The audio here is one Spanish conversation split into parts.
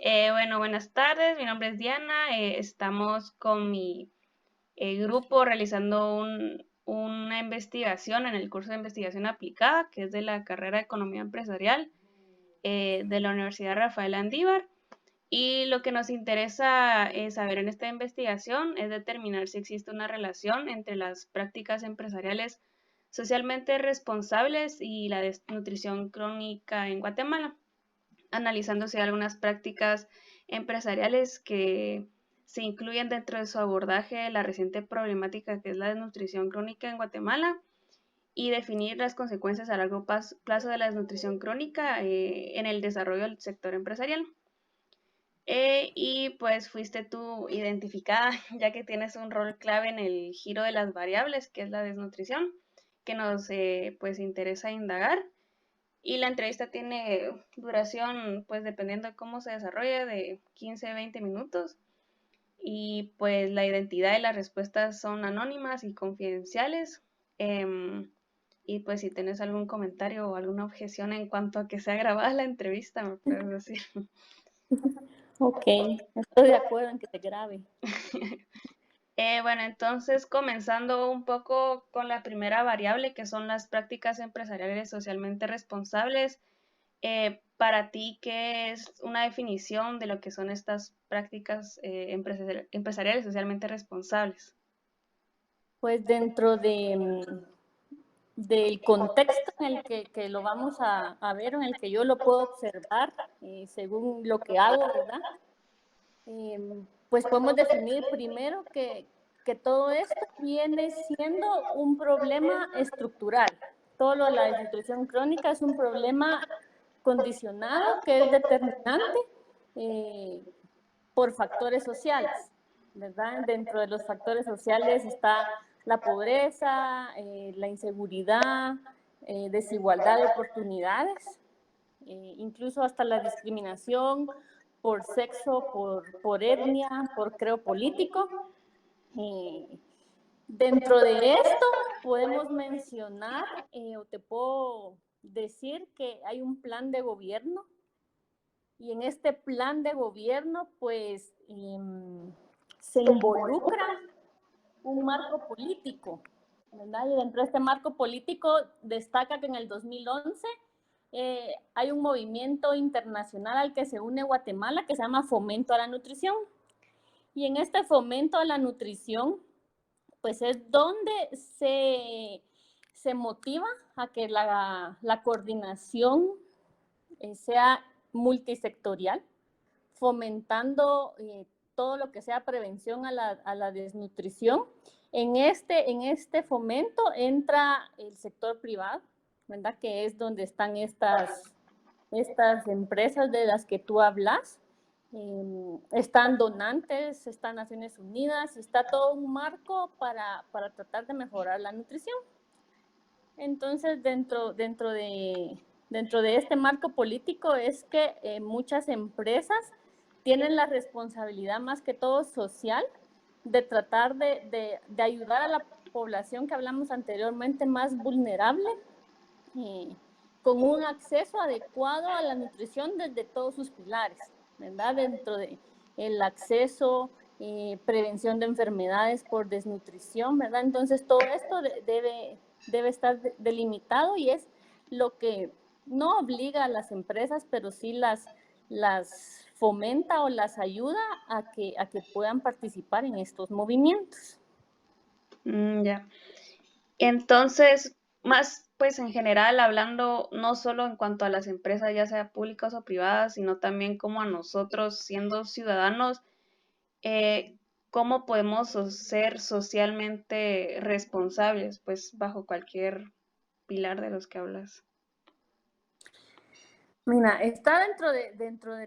Bueno, buenas tardes, mi nombre es Diana. Estamos con mi grupo realizando una investigación en el curso de investigación aplicada, que es de la carrera de Economía Empresarial de la Universidad Rafael Andívar. Y lo que nos interesa saber en esta investigación es determinar si existe una relación entre las prácticas empresariales socialmente responsables y la desnutrición crónica en Guatemala, analizándose algunas prácticas empresariales que se incluyen dentro de su abordaje de la reciente problemática que es la desnutrición crónica en Guatemala y definir las consecuencias a largo plazo de la desnutrición crónica en el desarrollo del sector empresarial. Y pues fuiste tú identificada, ya que tienes un rol clave en el giro de las variables, que es la desnutrición, que nos pues interesa indagar. Y la entrevista tiene duración, pues dependiendo de cómo se desarrolle, de 15 a 20 minutos. Y pues la identidad y las respuestas son anónimas y confidenciales. Y pues si tienes algún comentario o alguna objeción en cuanto a que sea grabada la entrevista, me puedes decir. Ok, estoy de acuerdo en que te grabe. Bueno, entonces comenzando un poco con la primera variable, que son las prácticas empresariales socialmente responsables. Para ti, ¿qué es una definición de lo que son estas prácticas empresariales socialmente responsables? Pues dentro del contexto en el que lo vamos a ver, en el que yo lo puedo observar, según lo que hago, ¿verdad? Pues podemos definir primero que todo esto viene siendo un problema estructural. Todo lo de la desnutrición crónica es un problema condicionado que es determinante por factores sociales, ¿verdad? Dentro de los factores sociales está la pobreza, la inseguridad, desigualdad de oportunidades, incluso hasta la discriminación por sexo, por etnia, por creo político. Dentro de esto podemos mencionar o te puedo decir que hay un plan de gobierno y en este plan de gobierno pues se involucra un marco político, ¿verdad? Y dentro de este marco político destaca que en el 2011 hay un movimiento internacional al que se une Guatemala que se llama Fomento a la Nutrición. Y en este fomento a la nutrición, pues es donde se motiva a que la coordinación sea multisectorial, fomentando todo lo que sea prevención a la desnutrición. En este fomento entra el sector privado, ¿verdad? Que es donde están estas empresas de las que tú hablas. Están donantes, están Naciones Unidas, está todo un marco para tratar de mejorar la nutrición. Entonces, dentro de este marco político es que muchas empresas tienen la responsabilidad más que todo social de tratar de ayudar a la población que hablamos anteriormente más vulnerable con un acceso adecuado a la nutrición desde todos sus pilares, ¿verdad? Dentro de el acceso, prevención de enfermedades por desnutrición, ¿verdad? Entonces todo esto debe estar delimitado y es lo que no obliga a las empresas, pero sí las fomenta o las ayuda a que puedan participar en estos movimientos. Ya. Entonces, más pues en general, hablando no solo en cuanto a las empresas, ya sea públicas o privadas, sino también como a nosotros siendo ciudadanos, ¿cómo podemos ser socialmente responsables, pues bajo cualquier pilar de los que hablas? Mira, está dentro de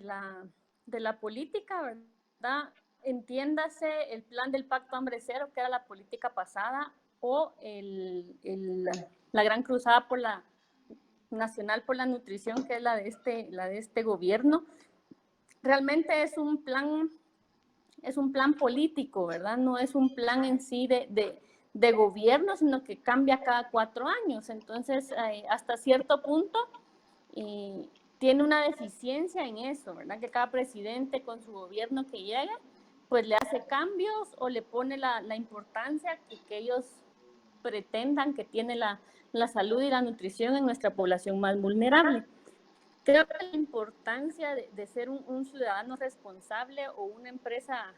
la política, ¿verdad? Entiéndase el plan del Pacto Hambre Cero, que era la política pasada, o la Gran Cruzada Nacional por la Nutrición, que es la de este gobierno. Realmente es un plan político, ¿verdad? No es un plan en sí de gobierno, sino que cambia cada 4 años. Entonces, hasta cierto punto, tiene una deficiencia en eso, ¿verdad? Que cada presidente con su gobierno que llega, pues le hace cambios o le pone la importancia que ellos pretendan que tiene la salud y la nutrición en nuestra población más vulnerable. Creo que la importancia de ser un ciudadano responsable o una empresa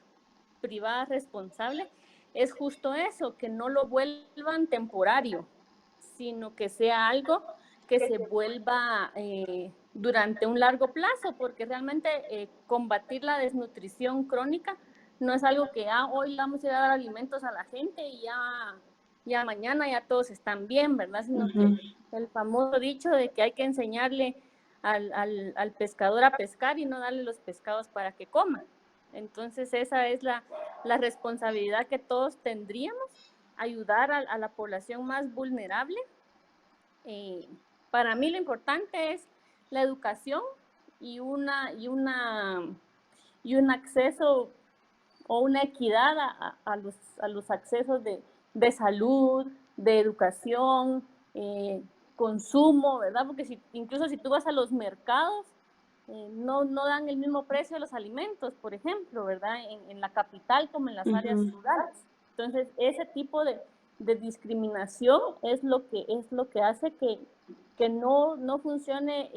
privada responsable es justo eso, que no lo vuelvan temporario, sino que sea algo que se vuelva durante un largo plazo, porque realmente combatir la desnutrición crónica no es algo que hoy vamos a ir a dar alimentos a la gente y ya mañana ya todos están bien, ¿verdad? Sino que el famoso dicho de que hay que enseñarle al pescador a pescar y no darle los pescados para que coma. Entonces esa es la responsabilidad que todos tendríamos, ayudar a la población más vulnerable. Para mí lo importante es la educación y un acceso o una equidad a los accesos de salud, de educación, consumo, ¿verdad? Porque incluso si tú vas a los mercados, no dan el mismo precio a los alimentos, por ejemplo, ¿verdad? En la capital como en las áreas rurales. Entonces, ese tipo de discriminación es lo que hace que no funcione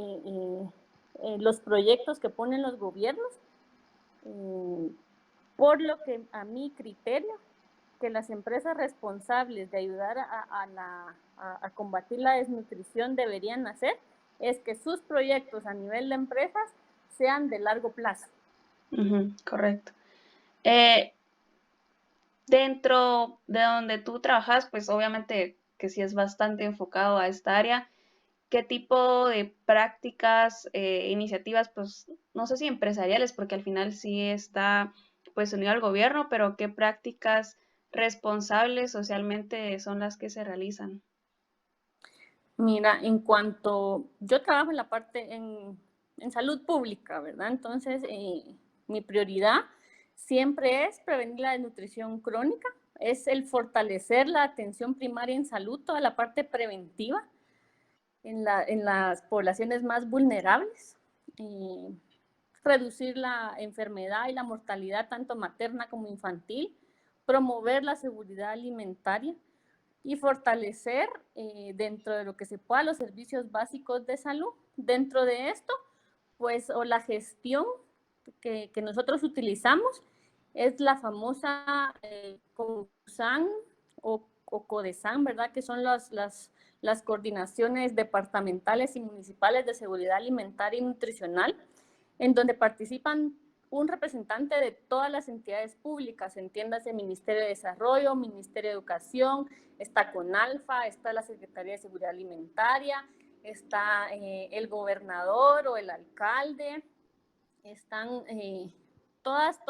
los proyectos que ponen los gobiernos, por lo que a mi criterio, que las empresas responsables de ayudar a combatir la desnutrición deberían hacer es que sus proyectos a nivel de empresas sean de largo plazo. Correcto. Dentro de donde tú trabajas, pues obviamente que sí es bastante enfocado a esta área. ¿Qué tipo de prácticas, iniciativas, pues no sé si empresariales, porque al final sí está pues unido al gobierno, pero qué prácticas responsables socialmente son las que se realizan? Mira, yo trabajo en la parte en salud pública, ¿verdad? Entonces, mi prioridad siempre es prevenir la desnutrición crónica, es el fortalecer la atención primaria en salud, toda la parte preventiva en las poblaciones más vulnerables, reducir la enfermedad y la mortalidad tanto materna como infantil, promover la seguridad alimentaria y fortalecer dentro de lo que se pueda los servicios básicos de salud. Dentro de esto, pues, o la gestión que nosotros utilizamos es la famosa COUSAN o CODESAN, ¿verdad? Que son las coordinaciones departamentales y municipales de seguridad alimentaria y nutricional, en donde participan un representante de todas las entidades públicas, entiéndase Ministerio de Desarrollo, Ministerio de Educación, está CONALFA, está la Secretaría de Seguridad Alimentaria, está el gobernador o el alcalde, están todas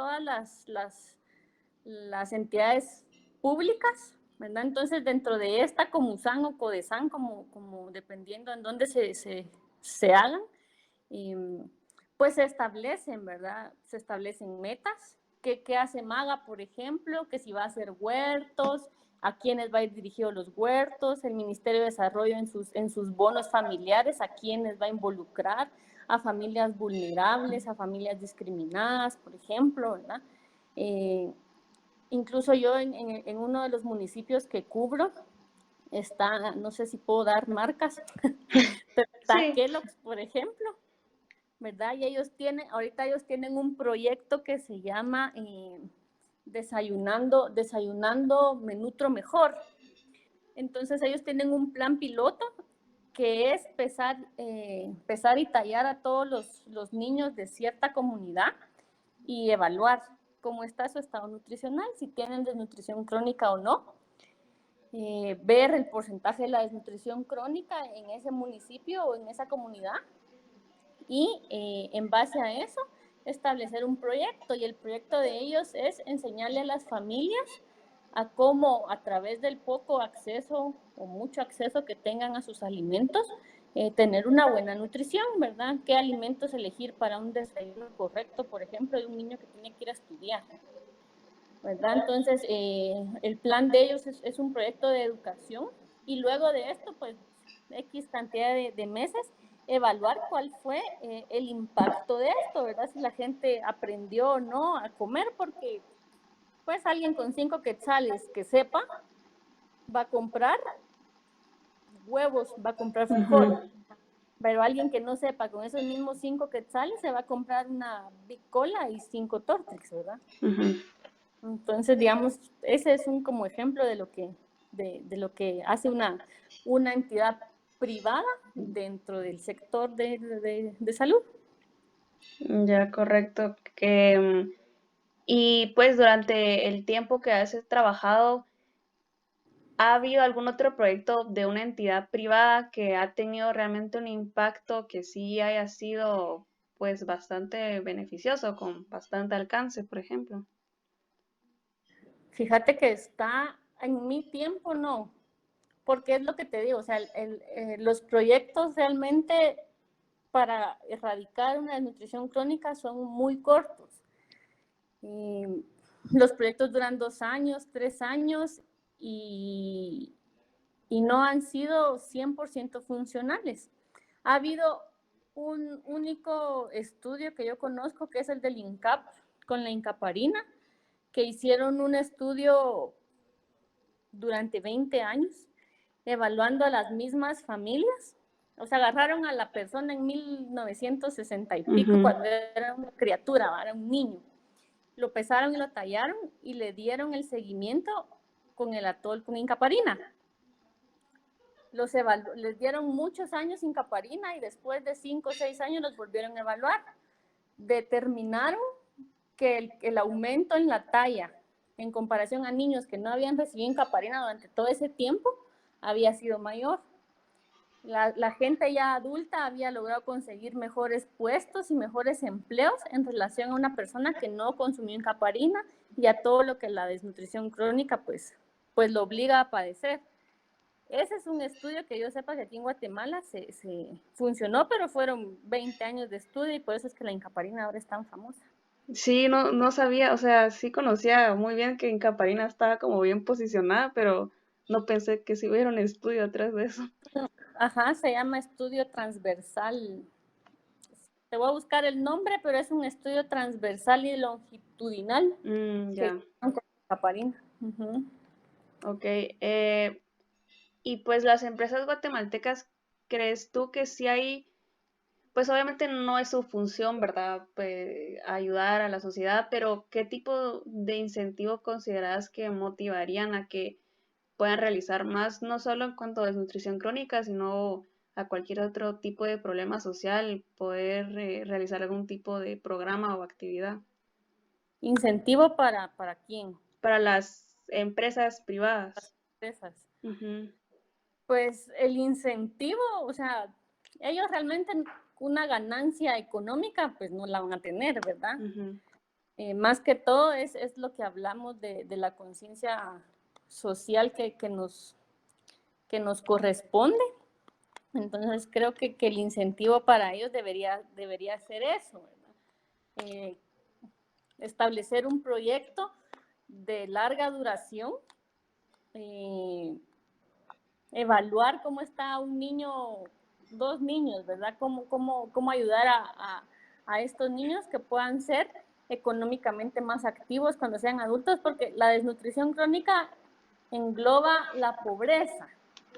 las entidades públicas, ¿verdad? Entonces, dentro de esta COMUSAN o CODESAN, como dependiendo en dónde se hagan, pues se establecen, ¿verdad? Se establecen metas. ¿Qué hace MAGA, por ejemplo? Que si va a hacer huertos, a quiénes va a ir dirigidos los huertos, el Ministerio de Desarrollo en sus bonos familiares, a quiénes va a involucrar, a familias vulnerables, a familias discriminadas, por ejemplo, ¿verdad? Incluso yo en uno de los municipios que cubro, está, no sé si puedo dar marcas, pero está sí. Kellogg's, por ejemplo, ¿verdad? Y ahorita ellos tienen un proyecto que se llama Desayunando Menutro Mejor. Entonces ellos tienen un plan piloto que es pesar y tallar a todos los niños de cierta comunidad y evaluar cómo está su estado nutricional, si tienen desnutrición crónica o no. Ver el porcentaje de la desnutrición crónica en ese municipio o en esa comunidad y en base a eso establecer un proyecto, y el proyecto de ellos es enseñarle a las familias a cómo, a través del poco acceso o mucho acceso que tengan a sus alimentos, tener una buena nutrición, ¿verdad? ¿Qué alimentos elegir para un desayuno correcto, por ejemplo, de un niño que tiene que ir a estudiar? ¿Verdad? Entonces, el plan de ellos es un proyecto de educación, y luego de esto, pues, X cantidad de meses, evaluar cuál fue el impacto de esto, ¿verdad? Si la gente aprendió o no a comer, porque pues alguien con 5 quetzales que sepa va a comprar huevos, va a comprar frijol, Ujú, pero alguien que no sepa con esos mismos 5 quetzales se va a comprar una Big Cola y 5 Tortrix, ¿verdad? ujú. Entonces, digamos, ese es un como ejemplo de lo que hace una entidad privada dentro del sector de salud. Ya, correcto. Y pues durante el tiempo que has trabajado, ¿ha habido algún otro proyecto de una entidad privada que ha tenido realmente un impacto que sí haya sido pues bastante beneficioso, con bastante alcance, por ejemplo? Fíjate que está en mi tiempo, no, porque es lo que te digo, o sea, los proyectos realmente para erradicar una desnutrición crónica son muy cortos. Y los proyectos duran 2 años, 3 años y, y no han sido 100% funcionales. Ha habido un único estudio que yo conozco, que es el del INCAP con la incaparina, que hicieron un estudio durante 20 años evaluando a las mismas familias. O sea, agarraron a la persona en 1960 y pico, Ujú. cuando era una criatura, era un niño. Lo pesaron y lo tallaron y le dieron el seguimiento con el atol con incaparina. Les dieron muchos años incaparina y después de 5 o 6 años los volvieron a evaluar. Determinaron que el aumento en la talla en comparación a niños que no habían recibido incaparina durante todo ese tiempo había sido mayor. La gente ya adulta había logrado conseguir mejores puestos y mejores empleos en relación a una persona que no consumió incaparina y a todo lo que la desnutrición crónica pues lo obliga a padecer. Ese es un estudio que yo sepa que aquí en Guatemala se funcionó, pero fueron 20 años de estudio y por eso es que la incaparina ahora es tan famosa. Sí, no, no sabía, o sea, sí conocía muy bien que Incaparina estaba como bien posicionada, pero no pensé que sí hubiera un estudio atrás de eso. Ajá, se llama estudio transversal. Te voy a buscar el nombre, pero es un estudio transversal y longitudinal que Ya, hicieron con incaparina. Uh-huh. ok. Y pues las empresas guatemaltecas, ¿crees tú que sí hay, pues obviamente no es su función, ¿verdad? Pues, ayudar a la sociedad, pero ¿qué tipo de incentivo consideras que motivarían a que puedan realizar más, no solo en cuanto a desnutrición crónica, sino a cualquier otro tipo de problema social, poder realizar algún tipo de programa o actividad ¿Incentivo para quién? para las empresas privadas? Empresas. Ujú, Pues el incentivo, o sea, ellos realmente una ganancia económica, pues no la van a tener, ¿verdad? ujú. Más que todo es lo que hablamos de la conciencia social que nos corresponde. Entonces creo que el incentivo para ellos debería ser eso, ¿verdad? Eh, Establecer un proyecto de larga duración, eh, evaluar cómo está un niño, 2 niños, ¿verdad? Cómo ayudar a estos niños que puedan ser económicamente más activos cuando sean adultos, porque la desnutrición crónica engloba la pobreza,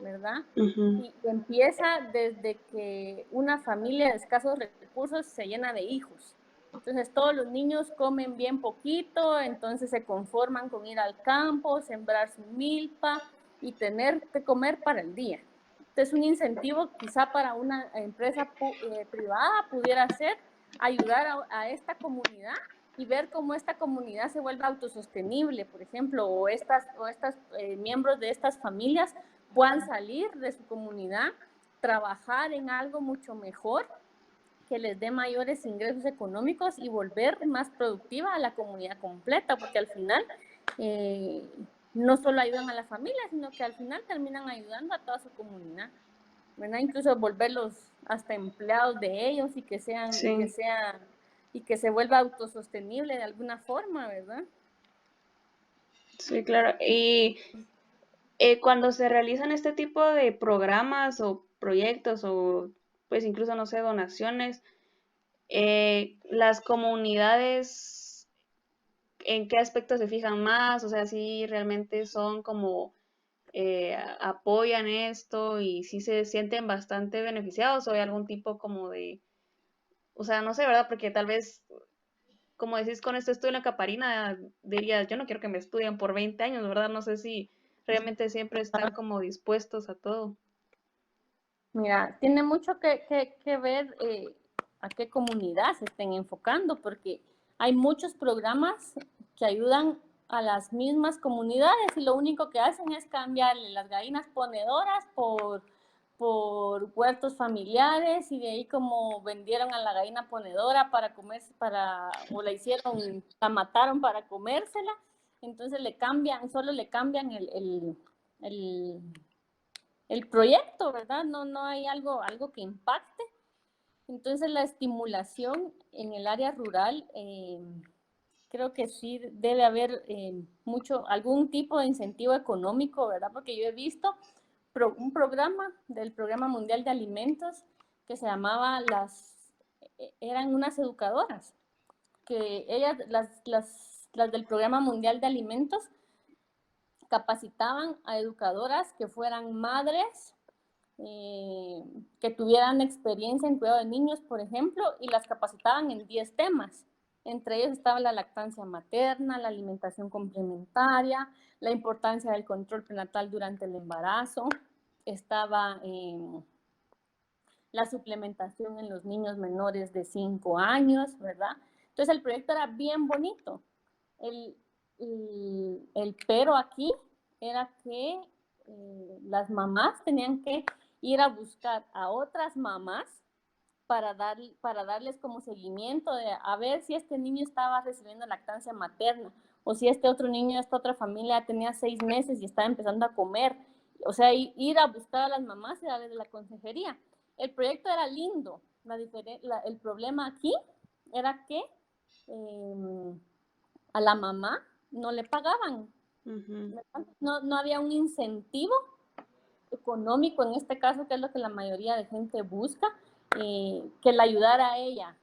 ¿verdad? Ujú. Y empieza desde que una familia de escasos recursos se llena de hijos. Entonces todos los niños comen bien poquito, entonces se conforman con ir al campo, sembrar su milpa y tener que comer para el día. Entonces un incentivo quizá para una empresa privada pudiera ser ayudar a esta comunidad y ver cómo esta comunidad se vuelve autosostenible, por ejemplo, o estas miembros de estas familias puedan salir de su comunidad, trabajar en algo mucho mejor que les dé mayores ingresos económicos y volver más productiva a la comunidad completa, porque al final eh, no solo ayudan a la familia, sino que al final terminan ayudando a toda su comunidad, ¿verdad? Incluso volverlos hasta empleados de ellos Sí, y que se vuelva autosostenible de alguna forma, ¿verdad? sí, claro. Y cuando se realizan este tipo de programas o proyectos o pues incluso, no sé, donaciones. Las comunidades, ¿en qué aspectos se fijan más? O sea, si realmente son como apoyan esto y si se sienten bastante beneficiados o hay algún tipo como de, o sea, no sé, ¿verdad? Porque tal vez, como decís, con este estudio en la Caparina, dirías, yo no quiero que me estudien por 20 años, ¿verdad? No sé si realmente siempre están como dispuestos a todo. Mira, tiene mucho que ver a qué comunidad se estén enfocando, porque hay muchos programas que ayudan a las mismas comunidades y lo único que hacen es cambiarle las gallinas ponedoras por huertos familiares y de ahí como vendieron a la gallina ponedora para comerse, o la hicieron, la mataron para comérsela, entonces le cambian, solo le cambian el proyecto, ¿verdad? No hay algo que impacte. Entonces la estimulación en el área rural, creo que sí debe haber algún tipo de incentivo económico, ¿verdad? Porque yo he visto un programa del Programa Mundial de Alimentos que se llamaba eran unas educadoras, que ellas, las del Programa Mundial de Alimentos, capacitaban a educadoras que fueran madres, que tuvieran experiencia en cuidado de niños, por ejemplo, y las capacitaban en 10 temas. Entre ellos estaba la lactancia materna, la alimentación complementaria, la importancia del control prenatal durante el embarazo, estaba la suplementación en los niños menores de 5 años, ¿verdad? Entonces el proyecto era bien bonito. El, el pero aquí era que las mamás tenían que ir a buscar a otras mamás para darles como seguimiento de a ver si este niño estaba recibiendo lactancia materna o si este otro niño de esta otra familia tenía 6 meses y estaba empezando a comer. O sea, ir a buscar a las mamás y darles la consejería. El proyecto era lindo. El problema aquí era que a la mamá no le pagaban. No había un incentivo económico en este caso, que es lo que la mayoría de gente busca, que le ayudara a ella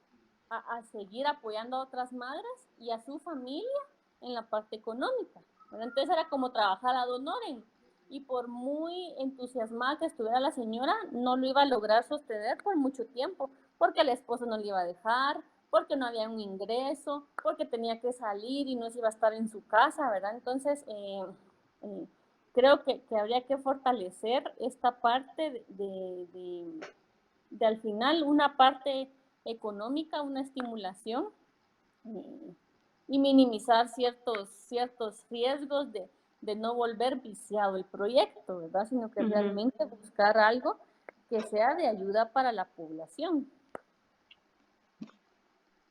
a seguir apoyando a otras madres y a su familia en la parte económica. Entonces era como trabajar a honorem, y por muy entusiasmada que estuviera la señora, no lo iba a lograr sostener por mucho tiempo, porque el esposo no le iba a dejar, porque no había un ingreso, porque tenía que salir y no se iba a estar en su casa, ¿verdad? Entonces, creo que habría que fortalecer esta parte de al final una parte económica, una estimulación, y minimizar ciertos riesgos de no volver viciado el proyecto, ¿verdad? Sino que realmente buscar algo que sea de ayuda para la población.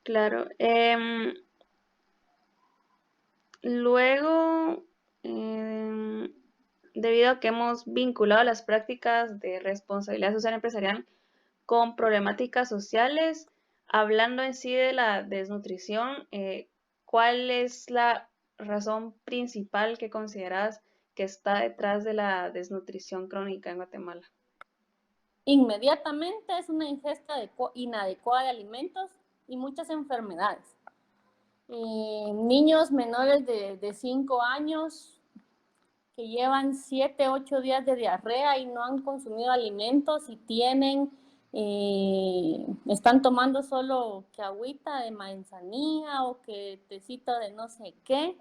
Claro. Luego, debido a que hemos vinculado las prácticas de responsabilidad social empresarial con problemáticas sociales, hablando en sí de la desnutrición, ¿cuál es la razón principal que consideras que está detrás de la desnutrición crónica en Guatemala? Inmediatamente es una ingesta inadecuada de alimentos y muchas enfermedades. Niños menores de 5 años que llevan 7, 8 días de diarrea y no han consumido alimentos y están tomando solo que agüita de manzanilla o que tecito de no sé qué.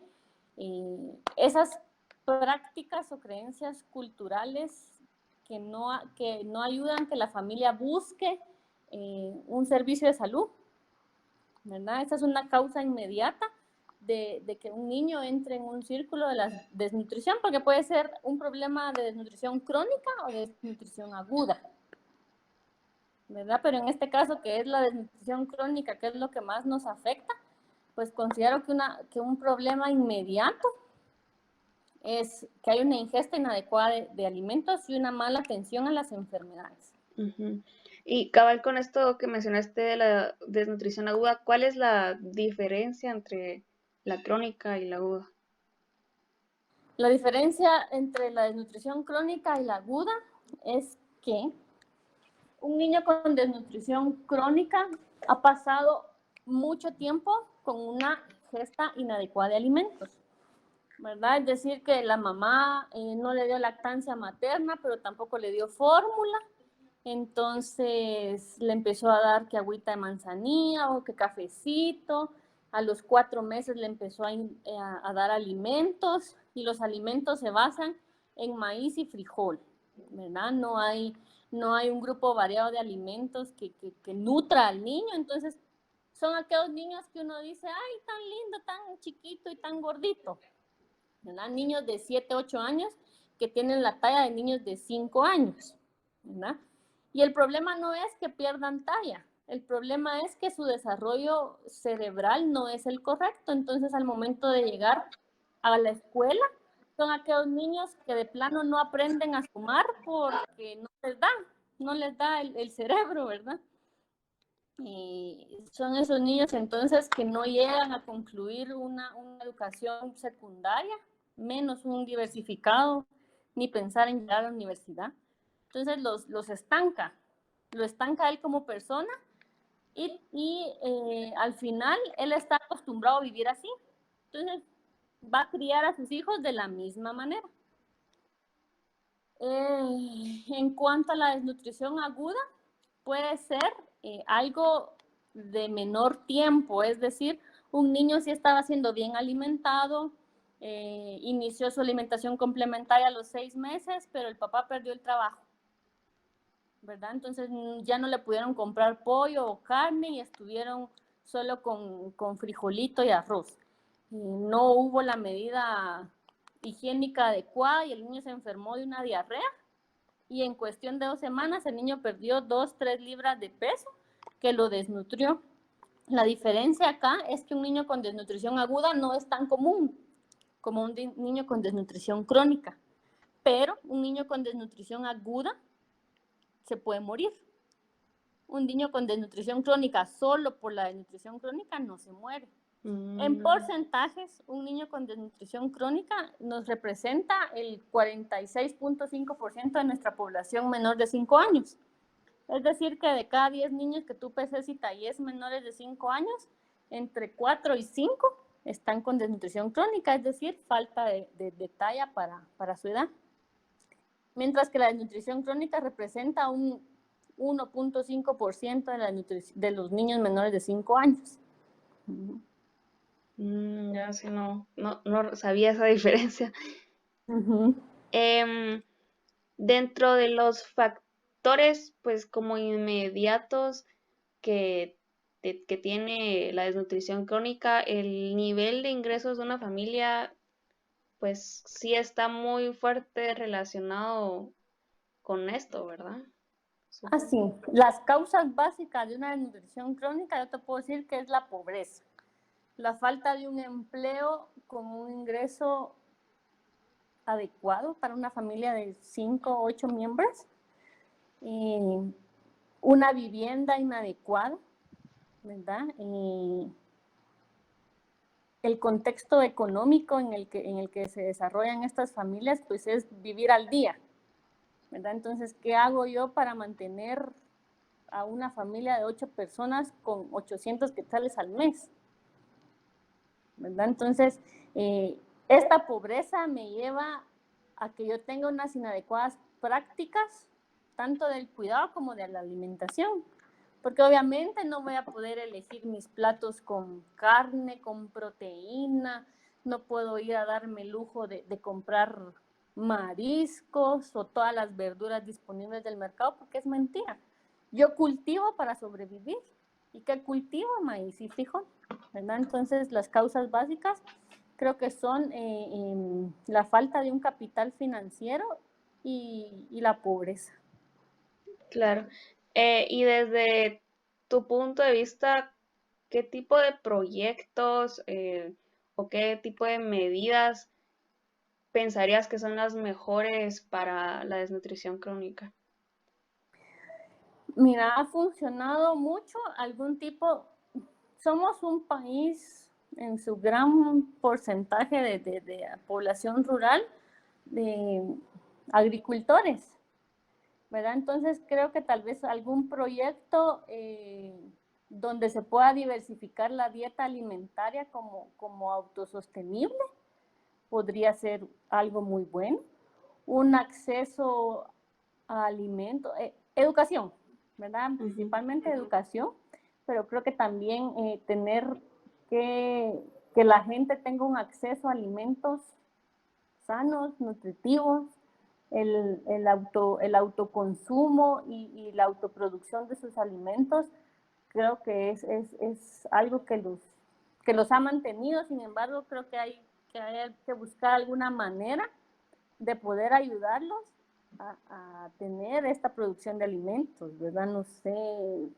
Esas prácticas o creencias culturales que no ayudan que la familia busque un servicio de salud, ¿verdad? Esa es una causa inmediata de que un niño entre en un círculo de la desnutrición, porque puede ser un problema de desnutrición crónica o de desnutrición aguda, ¿verdad? Pero en este caso, que es la desnutrición crónica, que es lo que más nos afecta, pues considero que un problema inmediato es que hay una ingesta inadecuada de alimentos y una mala atención a las enfermedades. Y cabal, con esto que mencionaste de la desnutrición aguda, ¿cuál es la diferencia entre la crónica y la aguda? La diferencia entre la desnutrición crónica y la aguda es que un niño con desnutrición crónica ha pasado mucho tiempo con una ingesta inadecuada de alimentos, ¿verdad? Es decir, que la mamá no le dio lactancia materna, pero tampoco le dio fórmula. Entonces le empezó a dar que agüita de manzanilla o que cafecito. A los 4 meses le empezó a dar alimentos, y los alimentos se basan en maíz y frijol, ¿verdad? No hay un grupo variado de alimentos que nutra al niño. Entonces son aquellos niños que uno dice, ay, tan lindo, tan chiquito y tan gordito, ¿verdad? Niños de 7, 8 años que tienen la talla de niños de 5 años, ¿verdad? Y el problema no es que pierdan talla, el problema es que su desarrollo cerebral no es el correcto. Entonces, al momento de llegar a la escuela, son aquellos niños que de plano no aprenden a sumar porque no les da el cerebro, ¿verdad? Y son esos niños entonces que no llegan a concluir una educación secundaria, menos un diversificado, ni pensar en llegar a la universidad. Entonces los estanca, lo estanca él como persona, y al final él está acostumbrado a vivir así. Entonces va a criar a sus hijos de la misma manera. En cuanto a la desnutrición aguda, puede ser algo de menor tiempo, es decir, un niño sí estaba siendo bien alimentado, inició su alimentación complementaria a los 6 meses, pero el papá perdió el trabajo, ¿verdad? Entonces ya no le pudieron comprar pollo o carne y estuvieron solo con frijolito y arroz. No hubo la medida higiénica adecuada y el niño se enfermó de una diarrea, y en cuestión de 2 semanas el niño perdió 2, 3 libras de peso, que lo desnutrió. La diferencia acá es que un niño con desnutrición aguda no es tan común como un niño con desnutrición crónica, pero un niño con desnutrición aguda se puede morir. Un niño con desnutrición crónica solo por la desnutrición crónica no se muere. En porcentajes, un niño con desnutrición crónica nos representa el 46.5% de nuestra población menor de 5 años. Es decir, que de cada 10 niños que tú peses y talles menores de 5 años, entre 4 y 5 están con desnutrición crónica, es decir, falta de talla para su edad. Mientras que la desnutrición crónica representa un 1.5% de los niños menores de 5 años. Ya sí, no sabía esa diferencia. Dentro de los factores, pues como inmediatos que tiene la desnutrición crónica, el nivel de ingresos de una familia, pues sí está muy fuerte relacionado con esto, ¿verdad? Así, las causas básicas de una desnutrición crónica, yo te puedo decir que es la pobreza, la falta de un empleo con un ingreso adecuado para una familia de 5 o 8 miembros, una vivienda inadecuada, ¿verdad? El contexto económico en el que se desarrollan estas familias, pues es vivir al día, ¿verdad? Entonces, ¿qué hago yo para mantener a una familia de 8 personas con 800 quetzales al mes? ¿Verdad? Entonces, esta pobreza me lleva a que yo tenga unas inadecuadas prácticas, tanto del cuidado como de la alimentación, porque obviamente no voy a poder elegir mis platos con carne, con proteína, no puedo ir a darme el lujo de comprar mariscos o todas las verduras disponibles del mercado, porque es mentira. Yo cultivo para sobrevivir. ¿Y qué cultivo? Maíz y frijol, ¿verdad? Entonces, las causas básicas creo que son la falta de un capital financiero y la pobreza. Claro. Y desde tu punto de vista, ¿qué tipo de proyectos o qué tipo de medidas pensarías que son las mejores para la desnutrición crónica? Mira, ha funcionado mucho algún tipo. Somos un país en su gran porcentaje de población rural de agricultores. ¿verdad? Entonces creo que tal vez algún proyecto donde se pueda diversificar la dieta alimentaria como autosostenible podría ser algo muy bueno. Un acceso a alimentos, educación, ¿verdad? Principalmente educación, pero creo que también tener que la gente tenga un acceso a alimentos sanos, nutritivos, el autoconsumo y la autoproducción de sus alimentos, creo que es algo que los ha mantenido. Sin embargo, creo que hay que buscar alguna manera de poder ayudarlos a tener esta producción de alimentos, ¿verdad? No sé,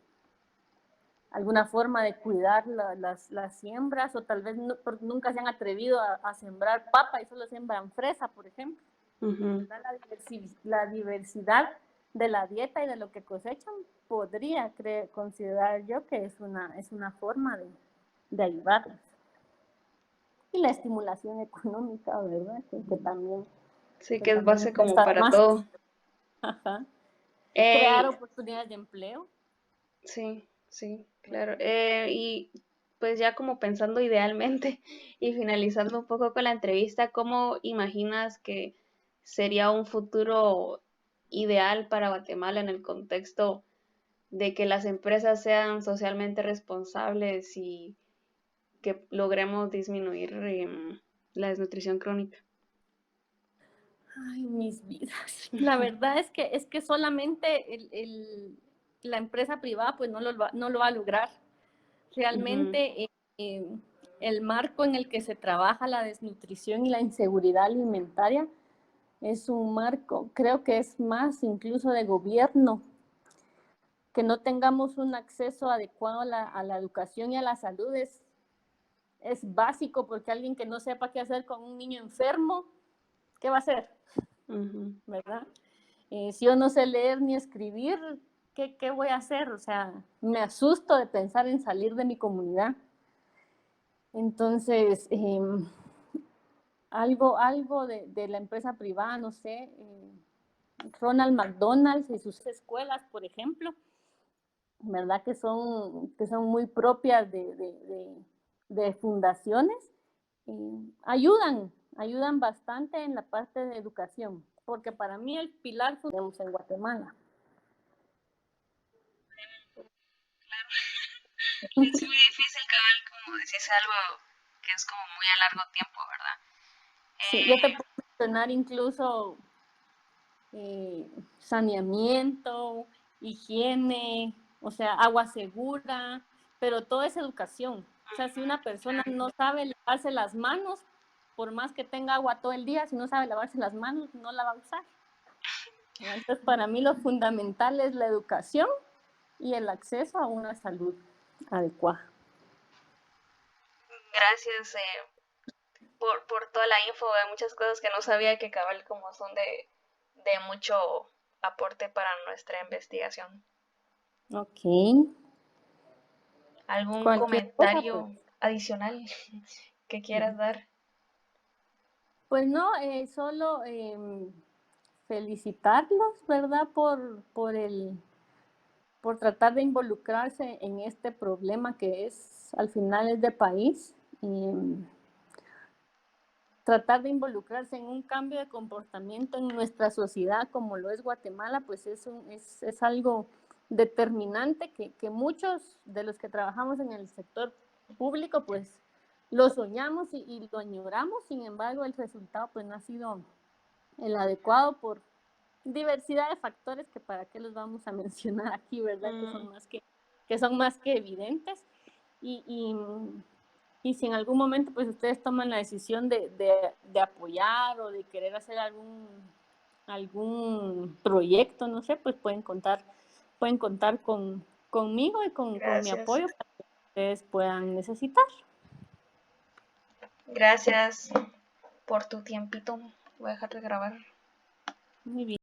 alguna forma de cuidar las siembras, o tal vez nunca se han atrevido a sembrar papa y solo siembran fresa, por ejemplo. La diversidad de la dieta y de lo que cosechan podría considerar yo que es una forma de ayudarlos. Y la estimulación económica, ¿verdad? Que también, Sí, que que es también base no como está de para más. todo. Ajá. Crear Eh, oportunidades de empleo. sí, sí, claro. Y pues ya como pensando idealmente y finalizando un poco con la entrevista, ¿cómo imaginas que sería un futuro ideal para Guatemala en el contexto de que las empresas sean socialmente responsables y que logremos disminuir la desnutrición crónica? Ay, mis vidas. La verdad es que solamente la empresa privada pues no lo va a lograr. Ujú. Realmente el marco en el que se trabaja la desnutrición y la inseguridad alimentaria es un marco, creo que es más incluso de gobierno, que no tengamos un acceso adecuado a la educación y a la salud es básico, porque alguien que no sepa qué hacer con un niño enfermo, ¿qué va a hacer? Ujú. ¿Verdad? Si yo no sé leer ni escribir, ¿qué voy a hacer? O sea, me asusto de pensar en salir de mi comunidad. Entonces, algo de la empresa privada, no sé, Ronald McDonald's y sus escuelas, por ejemplo, ¿verdad? Que son muy propias de fundaciones, ayudan bastante en la parte de educación, porque para mí el pilar tenemos en Guatemala. Es muy difícil, cabal, como decís, algo que es como muy a largo tiempo, ¿verdad? Sí, yo te puedo mencionar incluso saneamiento, higiene, o sea, agua segura, pero todo es educación. O sea, si una persona no sabe lavarse las manos, por más que tenga agua todo el día, si no sabe lavarse las manos, no la va a usar. Entonces, para mí lo fundamental es la educación y el acceso a una salud adecuada. Gracias por toda la info. Hay muchas cosas que no sabía que cabal como son de mucho aporte para nuestra investigación. Ok. ¿Algún Cualquier cosa, pues. comentario adicional que quieras dar? Pues no, solo felicitarlos, ¿verdad? Por tratar de involucrarse en este problema que es, al final es de país. Tratar de involucrarse en un cambio de comportamiento en nuestra sociedad como lo es Guatemala, pues es algo determinante que muchos de los que trabajamos en el sector público pues lo soñamos y lo añoramos. Sin embargo, el resultado pues no ha sido el adecuado por diversidad de factores que para qué los vamos a mencionar aquí, ¿verdad? Que son más que evidentes. Y, y, y si en algún momento pues ustedes toman la decisión de apoyar o de querer hacer algún proyecto, no sé, pues pueden contar conmigo y con mi Gracias. apoyo para que ustedes puedan necesitar. Gracias por tu tiempito. Voy a dejar de grabar. Muy bien.